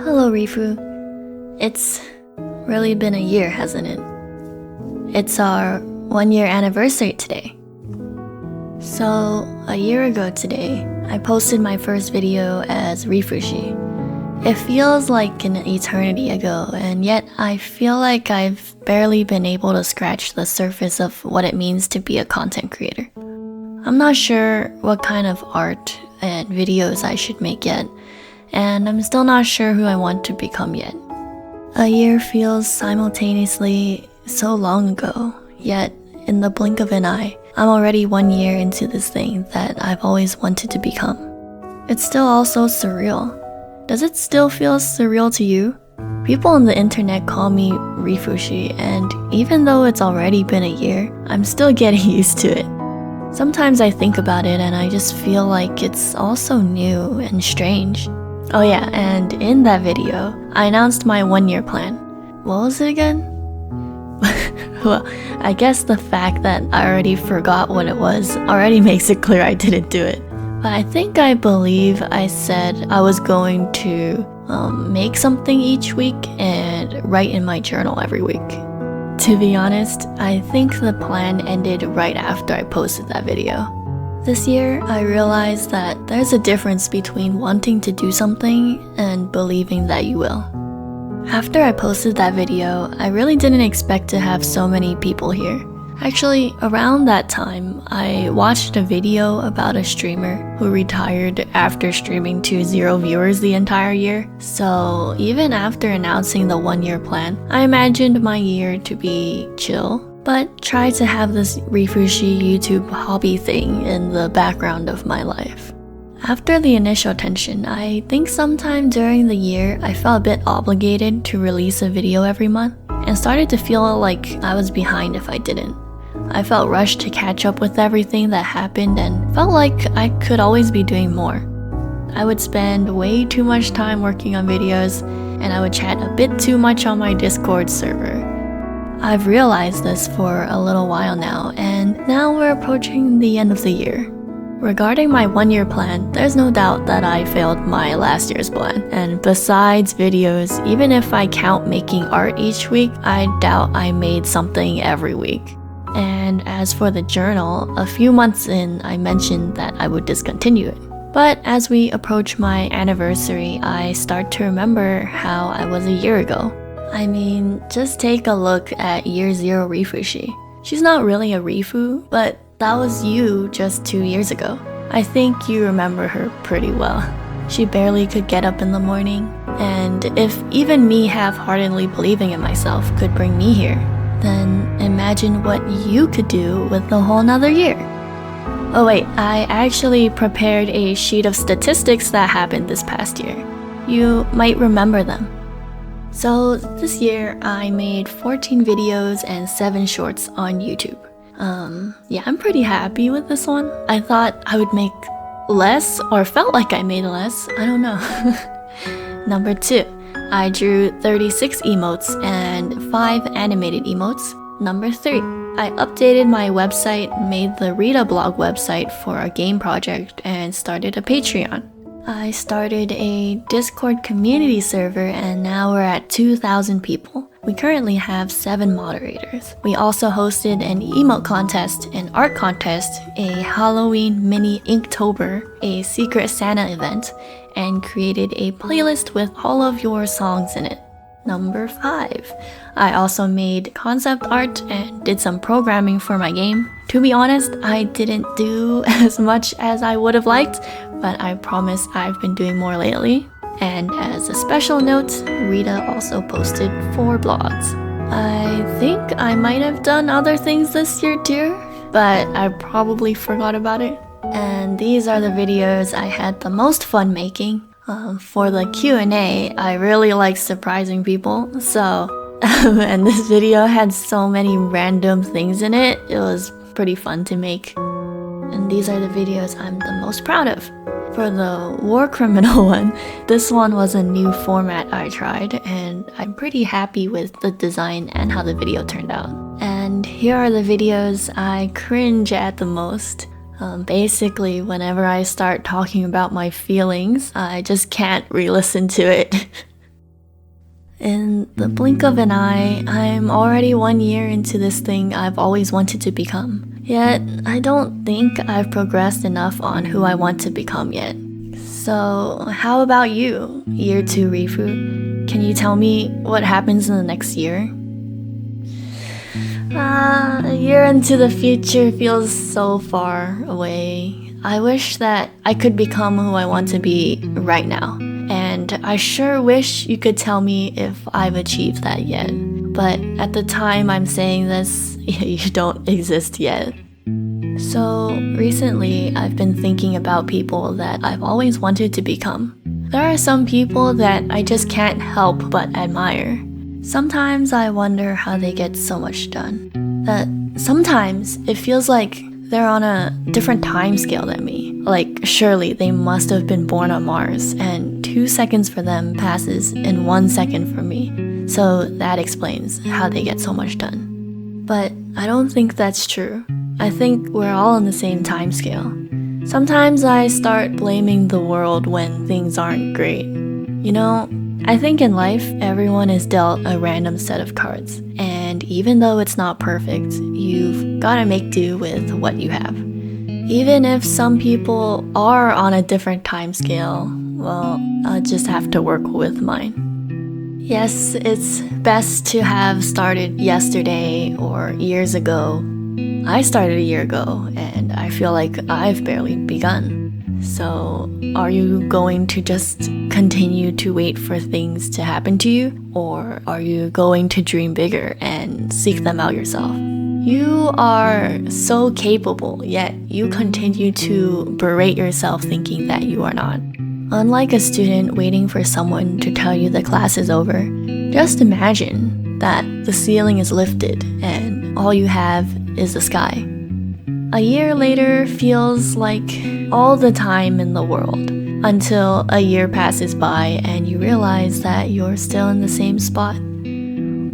Hello, Rifu. It's really been a year, hasn't it? It's our 1-year anniversary today. So, a year ago today, I posted my first video as Rifushi. It feels like an eternity ago, and yet I feel like I've barely been able to scratch the surface of what it means to be a content creator. I'm not sure what kind of art and videos I should make yet, and I'm still not sure who I want to become yet. A year feels simultaneously so long ago, yet in the blink of an eye, I'm already 1 year into this thing that I've always wanted to become. It's still also surreal. Does it still feel surreal to you? People on the internet call me Rifushi, and even though it's already been a year, I'm still getting used to it. Sometimes I think about it and I just feel like it's all so new and strange. Oh yeah, and in that video, I announced my 1-year plan. What was it again? Well, I guess the fact that I already forgot what it was already makes it clear I didn't do it. But I believe I said I was going to make something each week and write in my journal every week. To be honest, I think the plan ended right after I posted that video. This year, I realized that there's a difference between wanting to do something and believing that you will. After I posted that video, I really didn't expect to have so many people here. Actually, around that time, I watched a video about a streamer who retired after streaming to 0 viewers the entire year. So even after announcing the 1-year plan, I imagined my year to be chill, but try to have this Rifushi YouTube hobby thing in the background of my life. After the initial tension, I think sometime during the year I felt a bit obligated to release a video every month and started to feel like I was behind if I didn't. I felt rushed to catch up with everything that happened and felt like I could always be doing more. I would spend way too much time working on videos, and I would chat a bit too much on my Discord server. I've realized this for a little while now, and now we're approaching the end of the year. Regarding my 1-year plan, there's no doubt that I failed my last year's plan. And besides videos, even if I count making art each week, I doubt I made something every week. And as for the journal, a few months in, I mentioned that I would discontinue it. But as we approach my anniversary, I start to remember how I was a year ago. I mean, just take a look at year 0 Rifushi. She's not really a Rifu, but that was you just 2 years ago. I think you remember her pretty well. She barely could get up in the morning, and if even me half-heartedly believing in myself could bring me here, then imagine what you could do with a whole nother year. Oh wait, I actually prepared a sheet of statistics that happened this past year. You might remember them. So this year, I made 14 videos and 7 shorts on YouTube. Yeah, I'm pretty happy with this one. I thought I would make less, or felt like I made less, I don't know. Number 2, I drew 36 emotes and 5 animated emotes. Number 3, I updated my website, made the Rita blog website for a game project, and started a Patreon. I started a Discord community server, and now we're at 2,000 people. We currently have 7 moderators. We also hosted an emote contest, an art contest, a Halloween mini Inktober, a Secret Santa event, and created a playlist with all of your songs in it. Number 5, I also made concept art and did some programming for my game. To be honest, I didn't do as much as I would have liked, but I promise I've been doing more lately. And as a special note, Rita also posted 4 blogs. I think I might have done other things this year too, but I probably forgot about it. And these are the videos I had the most fun making. For the Q&A, I really like surprising people, so and this video had so many random things in it, it was pretty fun to make. And these are the videos I'm the most proud of. For the war criminal one, this one was a new format I tried, and I'm pretty happy with the design and how the video turned out. And here are the videos I cringe at the most. Basically, whenever I start talking about my feelings, I just can't re-listen to it. In the blink of an eye, I'm already 1 year into this thing I've always wanted to become. Yet, I don't think I've progressed enough on who I want to become yet. So, how about you, year 2 Rifu? Can you tell me what happens in the next year? A year into the future feels so far away. I wish that I could become who I want to be right now. And I sure wish you could tell me if I've achieved that yet. But at the time I'm saying this, you don't exist yet. So recently I've been thinking about people that I've always wanted to become. There are some people that I just can't help but admire. Sometimes I wonder how they get so much done. Sometimes it feels like they're on a different time scale than me. Like, surely they must have been born on Mars, and 2 seconds for them passes in 1 second for me. So that explains how they get so much done. But I don't think that's true. I think we're all on the same time scale. Sometimes I start blaming the world when things aren't great. You know, I think in life, everyone is dealt a random set of cards. And even though it's not perfect, you've gotta make do with what you have. Even if some people are on a different time scale, well, I'll just have to work with mine. Yes, it's best to have started yesterday or years ago. I started a year ago, and I feel like I've barely begun. So, are you going to just continue to wait for things to happen to you? Or are you going to dream bigger and seek them out yourself? You are so capable, yet you continue to berate yourself thinking that you are not. Unlike a student waiting for someone to tell you the class is over, just imagine that the ceiling is lifted and all you have is the sky. A year later feels like all the time in the world, until a year passes by and you realize that you're still in the same spot.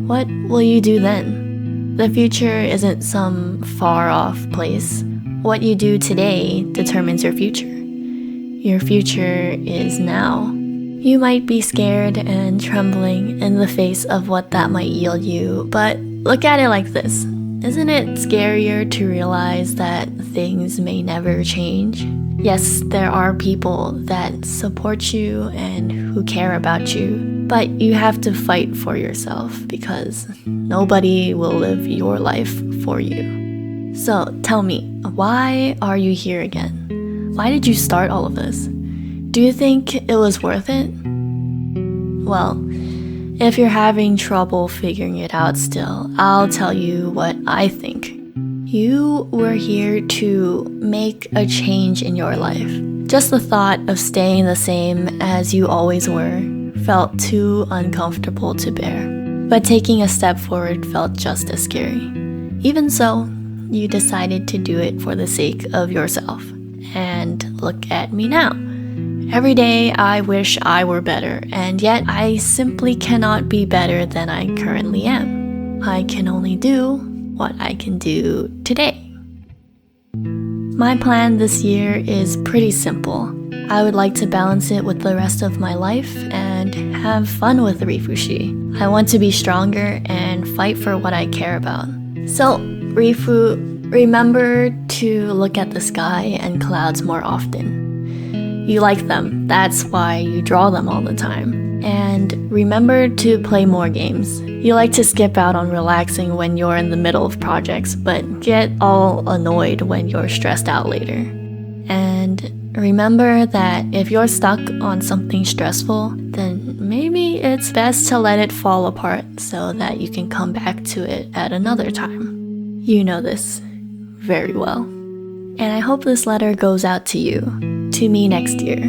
What will you do then? The future isn't some far-off place. What you do today determines your future. Your future is now. You might be scared and trembling in the face of what that might yield you, but look at it like this. Isn't it scarier to realize that things may never change? Yes, there are people that support you and who care about you, but you have to fight for yourself because nobody will live your life for you. So tell me, why are you here again? Why did you start all of this? Do you think it was worth it? Well, if you're having trouble figuring it out still, I'll tell you what I think. You were here to make a change in your life. Just the thought of staying the same as you always were felt too uncomfortable to bear. But taking a step forward felt just as scary. Even so, you decided to do it for the sake of yourself. And look at me now. Every day I wish I were better, and yet I simply cannot be better than I currently am. I can only do what I can do today. My plan this year is pretty simple. I would like to balance it with the rest of my life and have fun with Rifushi. I want to be stronger and fight for what I care about. So, Rifu, remember to look at the sky and clouds more often. You like them, that's why you draw them all the time. And remember to play more games. You like to skip out on relaxing when you're in the middle of projects, but get all annoyed when you're stressed out later. And remember that if you're stuck on something stressful, then maybe it's best to let it fall apart so that you can come back to it at another time. You know this very well. And I hope this letter goes out to you, to me next year,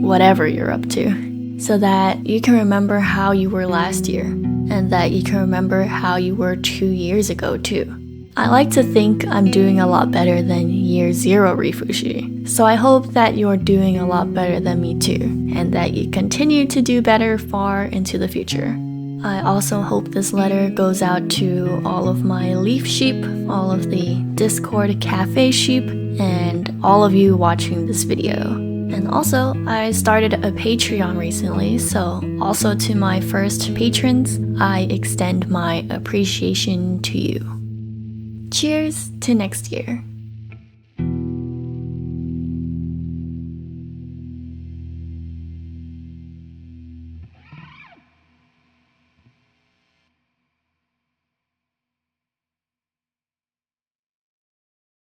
whatever you're up to, so that you can remember how you were last year, and that you can remember how you were 2 years ago too. I like to think I'm doing a lot better than year 0 Rifushi, so I hope that you're doing a lot better than me too, and that you continue to do better far into the future. I also hope this letter goes out to all of my leaf sheep, all of the Discord cafe sheep, and all of you watching this video. And also, I started a Patreon recently, so also to my first patrons, I extend my appreciation to you. Cheers to next year.